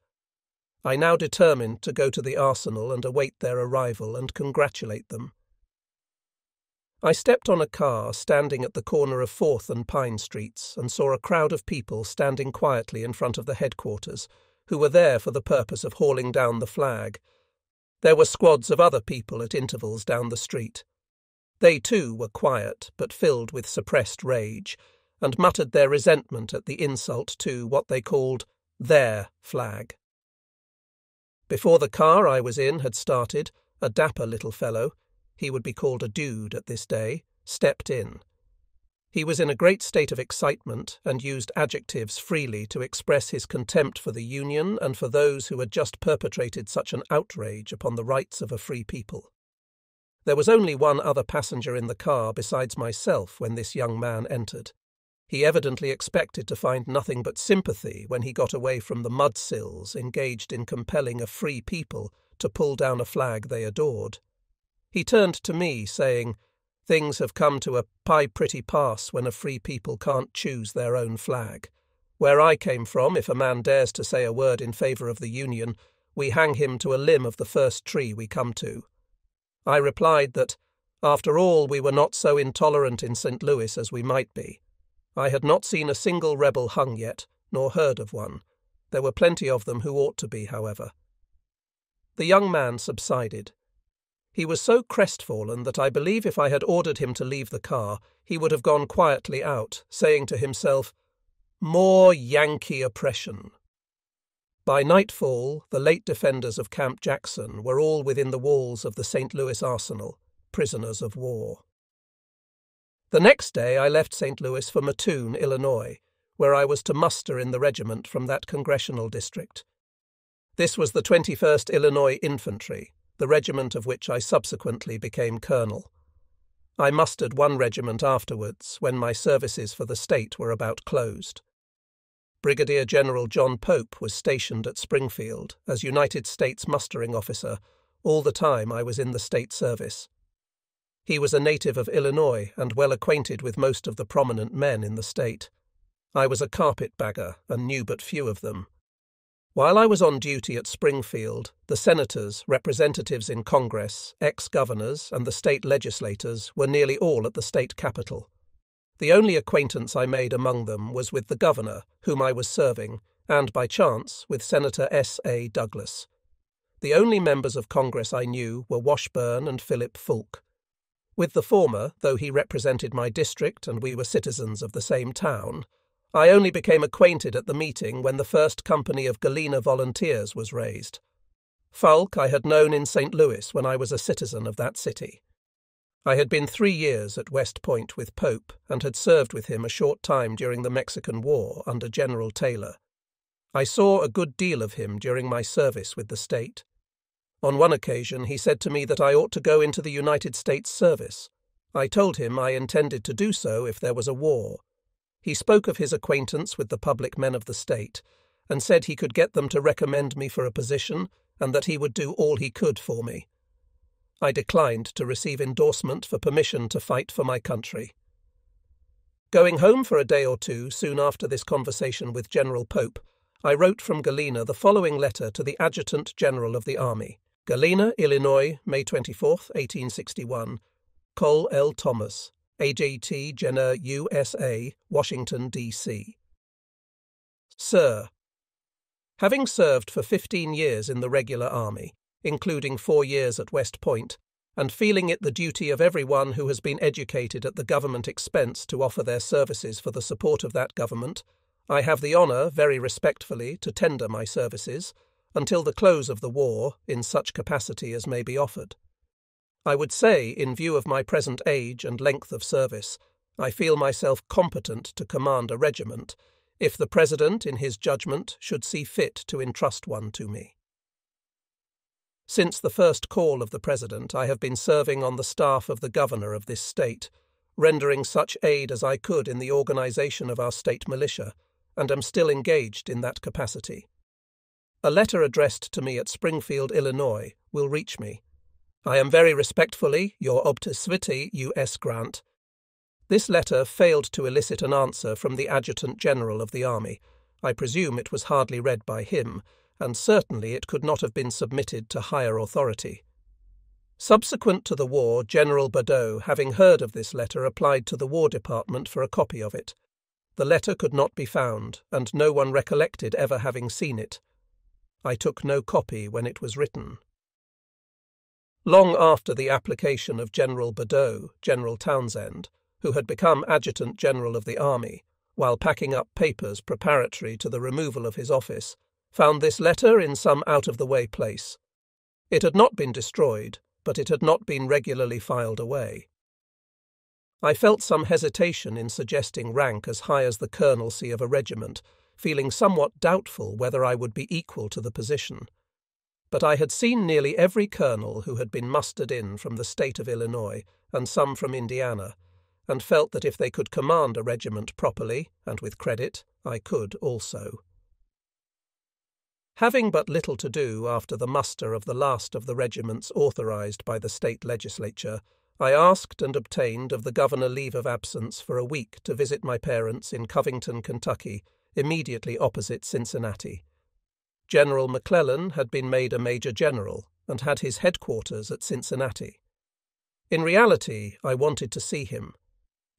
I now determined to go to the arsenal and await their arrival and congratulate them. I stepped on a car standing at the corner of 4th and Pine Streets and saw a crowd of people standing quietly in front of the headquarters, who were there for the purpose of hauling down the flag. There were squads of other people at intervals down the street. They too were quiet, but filled with suppressed rage, and muttered their resentment at the insult to what they called their flag. Before the car I was in had started, a dapper little fellow, he would be called a dude at this day, stepped in. He was in a great state of excitement and used adjectives freely to express his contempt for the Union and for those who had just perpetrated such an outrage upon the rights of a free people. There was only one other passenger in the car besides myself when this young man entered. He evidently expected to find nothing but sympathy when he got away from the mudsills engaged in compelling a free people to pull down a flag they adored. He turned to me, saying, "Things have come to a pretty pass when a free people can't choose their own flag. Where I came from, if a man dares to say a word in favour of the Union, we hang him to a limb of the first tree we come to." I replied that, after all, we were not so intolerant in St. Louis as we might be. I had not seen a single rebel hung yet, nor heard of one. There were plenty of them who ought to be, however. The young man subsided. He was so crestfallen that I believe if I had ordered him to leave the car, he would have gone quietly out, saying to himself, "More Yankee oppression." By nightfall, the late defenders of Camp Jackson were all within the walls of the St. Louis arsenal, prisoners of war. The next day I left St. Louis for Mattoon, Illinois, where I was to muster in the regiment from that congressional district. This was the 21st Illinois Infantry, the regiment of which I subsequently became colonel. I mustered one regiment afterwards, when my services for the state were about closed. Brigadier General John Pope was stationed at Springfield as United States mustering officer all the time I was in the state service. He was a native of Illinois and well acquainted with most of the prominent men in the state. I was a carpetbagger and knew but few of them. While I was on duty at Springfield, the senators, representatives in Congress, ex-governors, and the state legislators were nearly all at the state capitol. The only acquaintance I made among them was with the governor, whom I was serving, and, by chance, with Senator S. A. Douglas. The only members of Congress I knew were Washburne and Philip Fulk. With the former, though he represented my district and we were citizens of the same town, I only became acquainted at the meeting when the first company of Galena volunteers was raised. Fulk I had known in St. Louis when I was a citizen of that city. I had been 3 years at West Point with Pope and had served with him a short time during the Mexican War under General Taylor. I saw a good deal of him during my service with the state. On one occasion he said to me that I ought to go into the United States service. I told him I intended to do so if there was a war. He spoke of his acquaintance with the public men of the state, and said he could get them to recommend me for a position, and that he would do all he could for me. I declined to receive endorsement for permission to fight for my country. Going home for a day or two soon after this conversation with General Pope, I wrote from Galena the following letter to the Adjutant General of the Army. Galena, Illinois, May 24, 1861. Col. L. Thomas, AJT Jenner, USA, Washington, D.C. Sir, having served for 15 years in the regular army, including 4 years at West Point, and feeling it the duty of everyone who has been educated at the government expense to offer their services for the support of that government, I have the honour, very respectfully, to tender my services, until the close of the war, in such capacity as may be offered. I would say, in view of my present age and length of service, I feel myself competent to command a regiment, if the President, in his judgment, should see fit to entrust one to me. Since the first call of the President, I have been serving on the staff of the Governor of this state, rendering such aid as I could in the organization of our state militia, and am still engaged in that capacity. A letter addressed to me at Springfield, Illinois, will reach me. I am very respectfully, your Obtusvity, U.S. Grant. This letter failed to elicit an answer from the Adjutant General of the Army. I presume it was hardly read by him, and certainly it could not have been submitted to higher authority. Subsequent to the war, General Badeau, having heard of this letter, applied to the War Department for a copy of it. The letter could not be found, and no one recollected ever having seen it. I took no copy when it was written. Long after the application of General Badeau, General Townsend, who had become Adjutant General of the Army, while packing up papers preparatory to the removal of his office, found this letter in some out-of-the-way place. It had not been destroyed, but it had not been regularly filed away. I felt some hesitation in suggesting rank as high as the colonelcy of a regiment, feeling somewhat doubtful whether I would be equal to the position. But I had seen nearly every colonel who had been mustered in from the state of Illinois, and some from Indiana, and felt that if they could command a regiment properly, and with credit, I could also. Having but little to do after the muster of the last of the regiments authorized by the state legislature, I asked and obtained of the governor leave of absence for a week to visit my parents in Covington, Kentucky, immediately opposite Cincinnati. General McClellan had been made a major general and had his headquarters at Cincinnati. In reality, I wanted to see him.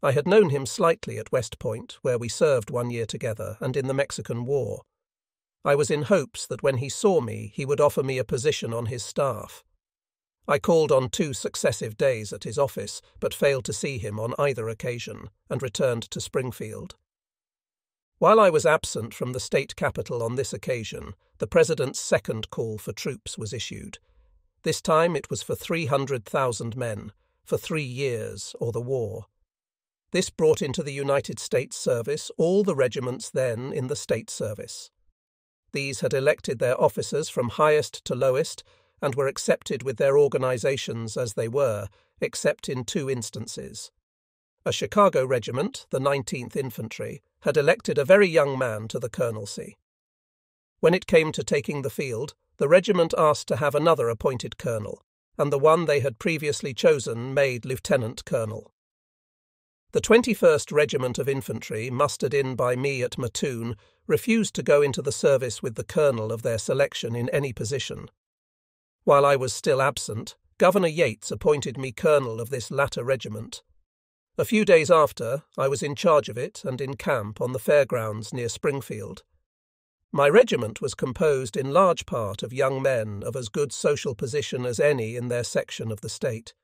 I had known him slightly at West Point, where we served 1 year together, and in the Mexican War. I was in hopes that when he saw me, he would offer me a position on his staff. I called on 2 successive days at his office, but failed to see him on either occasion, and returned to Springfield. While I was absent from the state capital on this occasion, the President's second call for troops was issued. This time it was for 300,000 men, for 3 years, or the war. This brought into the United States service all the regiments then in the state service. These had elected their officers from highest to lowest, and were accepted with their organizations as they were, except in 2 instances. A Chicago regiment, the 19th Infantry, had elected a very young man to the colonelcy. When it came to taking the field, the regiment asked to have another appointed colonel, and the one they had previously chosen made lieutenant colonel. The 21st Regiment of Infantry, mustered in by me at Mattoon, refused to go into the service with the colonel of their selection in any position. While I was still absent, Governor Yates appointed me colonel of this latter regiment. A few days after, I was in charge of it and in camp on the fairgrounds near Springfield. My regiment was composed in large part of young men of as good social position as any in their section of the state.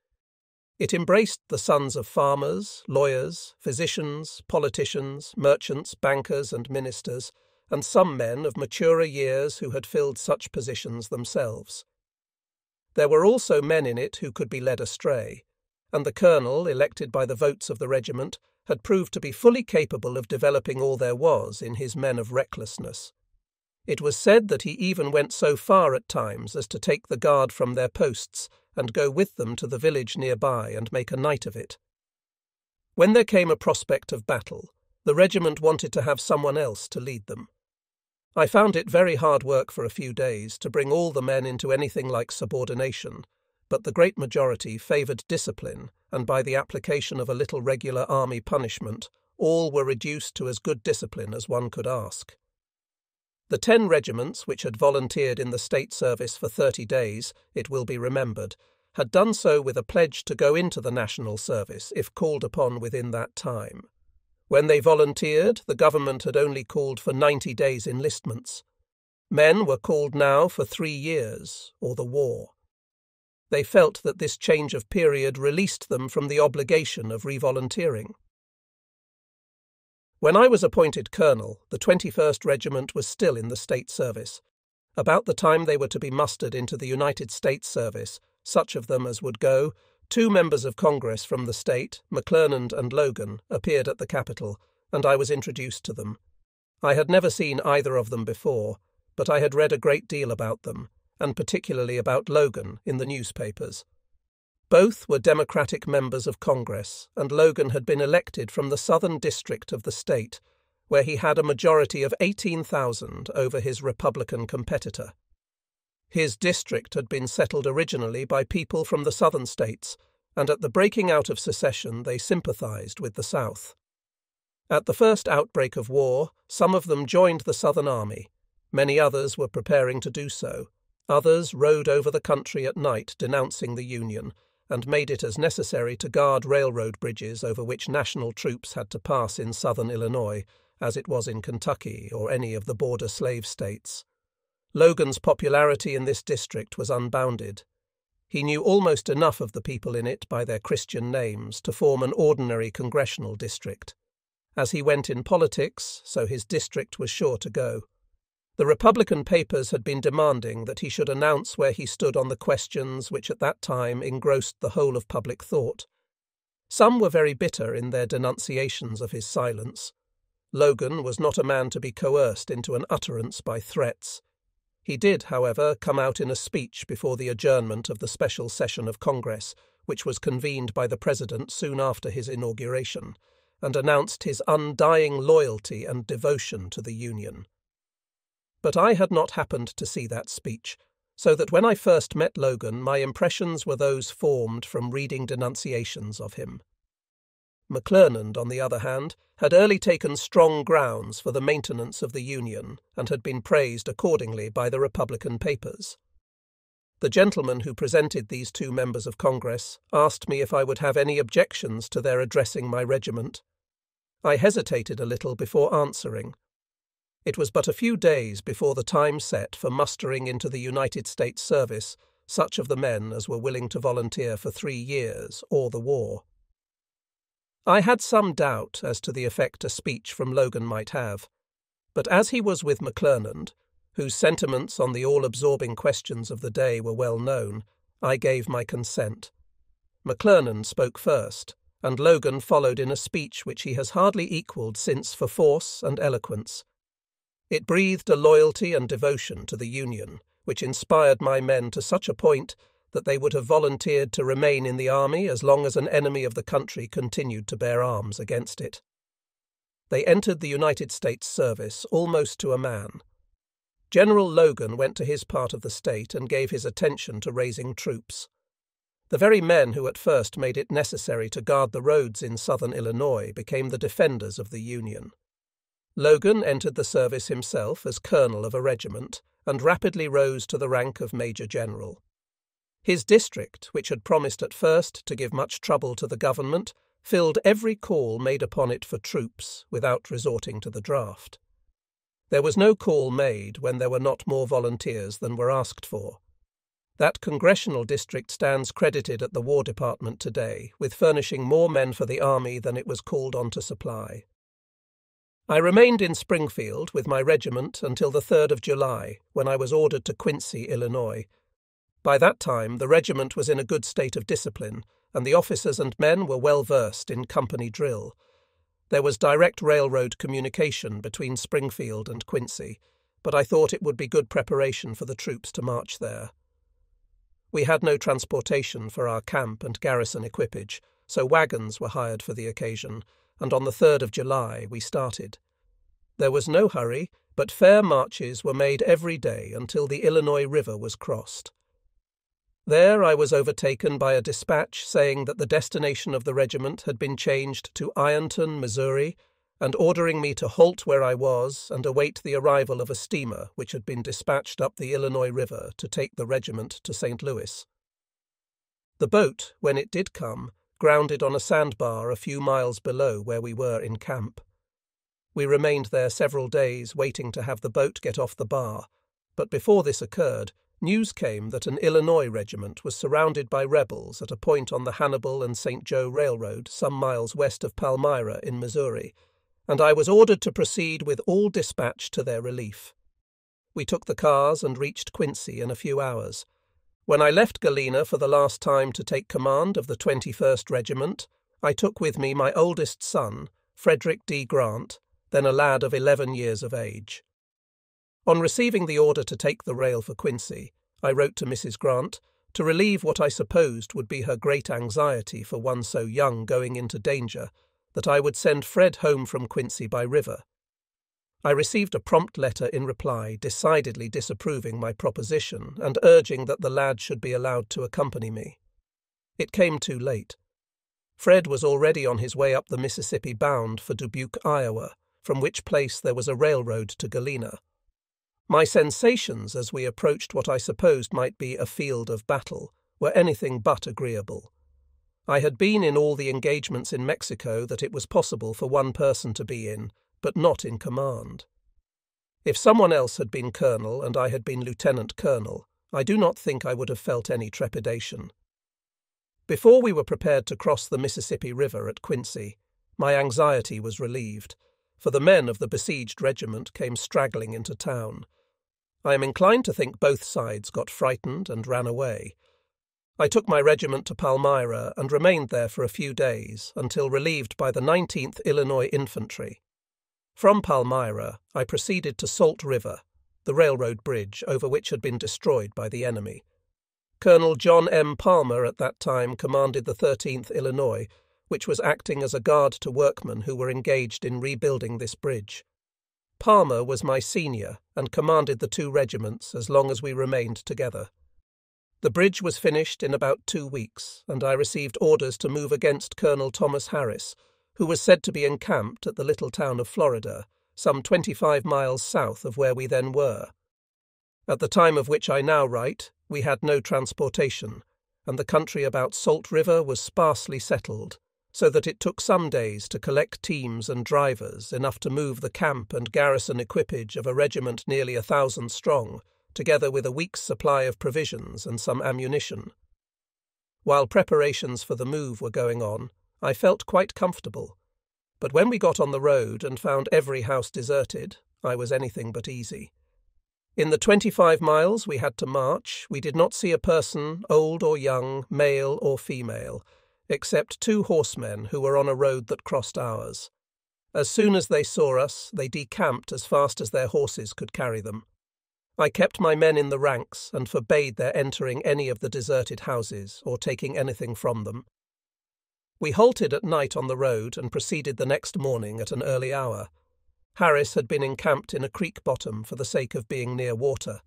It embraced the sons of farmers, lawyers, physicians, politicians, merchants, bankers, and ministers, and some men of maturer years who had filled such positions themselves. There were also men in it who could be led astray, and the colonel, elected by the votes of the regiment, had proved to be fully capable of developing all there was in his men of recklessness. It was said that he even went so far at times as to take the guard from their posts and go with them to the village nearby and make a night of it. When there came a prospect of battle, the regiment wanted to have someone else to lead them. I found it very hard work for a few days to bring all the men into anything like subordination, but the great majority favoured discipline, and by the application of a little regular army punishment, all were reduced to as good discipline as one could ask. The 10 regiments which had volunteered in the state service for 30 days, it will be remembered, had done so with a pledge to go into the national service if called upon within that time. When they volunteered, the government had only called for 90 days enlistments. Men were called now for 3 years, or the war. They felt that this change of period released them from the obligation of revolunteering. When I was appointed colonel, the 21st Regiment was still in the state service. About the time they were to be mustered into the United States service, such of them as would go, 2 members of Congress from the state, McClernand and Logan, appeared at the Capitol, and I was introduced to them. I had never seen either of them before, but I had read a great deal about them, and particularly about Logan, in the newspapers. Both were Democratic members of Congress, and Logan had been elected from the southern district of the state, where he had a majority of 18,000 over his Republican competitor. His district had been settled originally by people from the southern states, and at the breaking out of secession they sympathized with the South. At the first outbreak of war, some of them joined the Southern Army. Many others were preparing to do so. Others rode over the country at night denouncing the Union, and made it as necessary to guard railroad bridges over which national troops had to pass in southern Illinois, as it was in Kentucky or any of the border slave states. Logan's popularity in this district was unbounded. He knew almost enough of the people in it by their Christian names to form an ordinary congressional district. As he went in politics, so his district was sure to go. The Republican papers had been demanding that he should announce where he stood on the questions which at that time engrossed the whole of public thought. Some were very bitter in their denunciations of his silence. Logan was not a man to be coerced into an utterance by threats. He did, however, come out in a speech before the adjournment of the special session of Congress, which was convened by the President soon after his inauguration, and announced his undying loyalty and devotion to the Union. But I had not happened to see that speech, so that when I first met Logan my impressions were those formed from reading denunciations of him. McClernand, on the other hand, had early taken strong grounds for the maintenance of the Union, and had been praised accordingly by the Republican papers. The gentleman who presented these 2 members of Congress asked me if I would have any objections to their addressing my regiment. I hesitated a little before answering. It was but a few days before the time set for mustering into the United States service such of the men as were willing to volunteer for 3 years or the war. I had some doubt as to the effect a speech from Logan might have, but as he was with McClernand, whose sentiments on the all-absorbing questions of the day were well known, I gave my consent. McClernand spoke first, and Logan followed in a speech which he has hardly equalled since for force and eloquence. It breathed a loyalty and devotion to the Union, which inspired my men to such a point that they would have volunteered to remain in the army as long as an enemy of the country continued to bear arms against it. They entered the United States service almost to a man. General Logan went to his part of the state and gave his attention to raising troops. The very men who at first made it necessary to guard the roads in southern Illinois became the defenders of the Union. Logan entered the service himself as colonel of a regiment and rapidly rose to the rank of major general. His district, which had promised at first to give much trouble to the government, filled every call made upon it for troops without resorting to the draft. There was no call made when there were not more volunteers than were asked for. That congressional district stands credited at the War Department today with furnishing more men for the army than it was called on to supply. I remained in Springfield with my regiment until the 3rd of July, when I was ordered to Quincy, Illinois. By that time the regiment was in a good state of discipline, and the officers and men were well versed in company drill. There was direct railroad communication between Springfield and Quincy, but I thought it would be good preparation for the troops to march there. We had no transportation for our camp and garrison equipage, so wagons were hired for the occasion, and on the 3rd of July we started. There was no hurry, but fair marches were made every day until the Illinois River was crossed. There I was overtaken by a dispatch saying that the destination of the regiment had been changed to Ironton, Missouri, and ordering me to halt where I was and await the arrival of a steamer which had been dispatched up the Illinois River to take the regiment to St. Louis. The boat, when it did come, grounded on a sandbar a few miles below where we were in camp. We remained there several days waiting to have the boat get off the bar, but before this occurred, news came that an Illinois regiment was surrounded by rebels at a point on the Hannibal and St. Joe Railroad some miles west of Palmyra in Missouri, and I was ordered to proceed with all dispatch to their relief. We took the cars and reached Quincy in a few hours. When I left Galena for the last time to take command of the 21st Regiment, I took with me my oldest son, Frederick D. Grant, then a lad of 11 years of age. On receiving the order to take the rail for Quincy, I wrote to Mrs. Grant to relieve what I supposed would be her great anxiety for one so young going into danger, that I would send Fred home from Quincy by river. I received a prompt letter in reply decidedly disapproving my proposition and urging that the lad should be allowed to accompany me. It came too late. Fred was already on his way up the Mississippi bound for Dubuque, Iowa, from which place there was a railroad to Galena. My sensations as we approached what I supposed might be a field of battle were anything but agreeable. I had been in all the engagements in Mexico that it was possible for one person to be in, but not in command. If someone else had been colonel and I had been lieutenant colonel, I do not think I would have felt any trepidation. Before we were prepared to cross the Mississippi River at Quincy, my anxiety was relieved, for the men of the besieged regiment came straggling into town. I am inclined to think both sides got frightened and ran away. I took my regiment to Palmyra and remained there for a few days until relieved by the 19th Illinois Infantry. From Palmyra, I proceeded to Salt River, the railroad bridge over which had been destroyed by the enemy. Colonel John M. Palmer at that time commanded the 13th Illinois, which was acting as a guard to workmen who were engaged in rebuilding this bridge. Palmer was my senior and commanded the two regiments as long as we remained together. The bridge was finished in about 2 weeks, and I received orders to move against Colonel Thomas Harris, who was said to be encamped at the little town of Florida, some 25 miles south of where we then were. At the time of which I now write, we had no transportation, and the country about Salt River was sparsely settled, so that it took some days to collect teams and drivers enough to move the camp and garrison equipage of a regiment nearly 1,000 strong, together with a week's supply of provisions and some ammunition. While preparations for the move were going on, I felt quite comfortable, but when we got on the road and found every house deserted, I was anything but easy. In the 25 miles we had to march, we did not see a person, old or young, male or female, except 2 horsemen who were on a road that crossed ours. As soon as they saw us, they decamped as fast as their horses could carry them. I kept my men in the ranks and forbade their entering any of the deserted houses or taking anything from them. We halted at night on the road and proceeded the next morning at an early hour. Harris had been encamped in a creek bottom for the sake of being near water.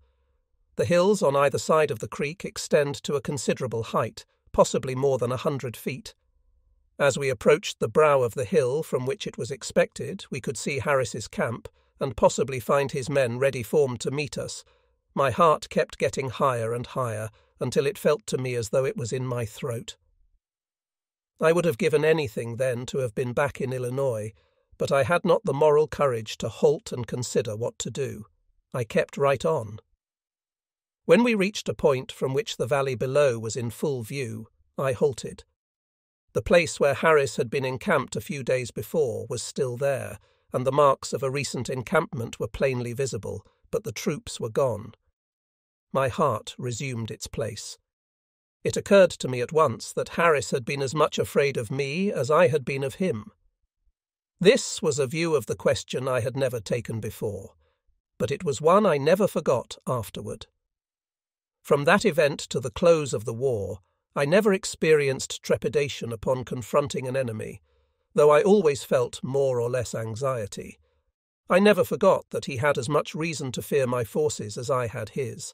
The hills on either side of the creek extend to a considerable height, possibly more than 100 feet. As we approached the brow of the hill from which it was expected we could see Harris's camp, and possibly find his men ready formed to meet us, my heart kept getting higher and higher until it felt to me as though it was in my throat. I would have given anything then to have been back in Illinois, but I had not the moral courage to halt and consider what to do. I kept right on. When we reached a point from which the valley below was in full view, I halted. The place where Harris had been encamped a few days before was still there, and the marks of a recent encampment were plainly visible, but the troops were gone. My heart resumed its place. It occurred to me at once that Harris had been as much afraid of me as I had been of him. This was a view of the question I had never taken before, but it was one I never forgot afterward. From that event to the close of the war, I never experienced trepidation upon confronting an enemy, though I always felt more or less anxiety. I never forgot that he had as much reason to fear my forces as I had his.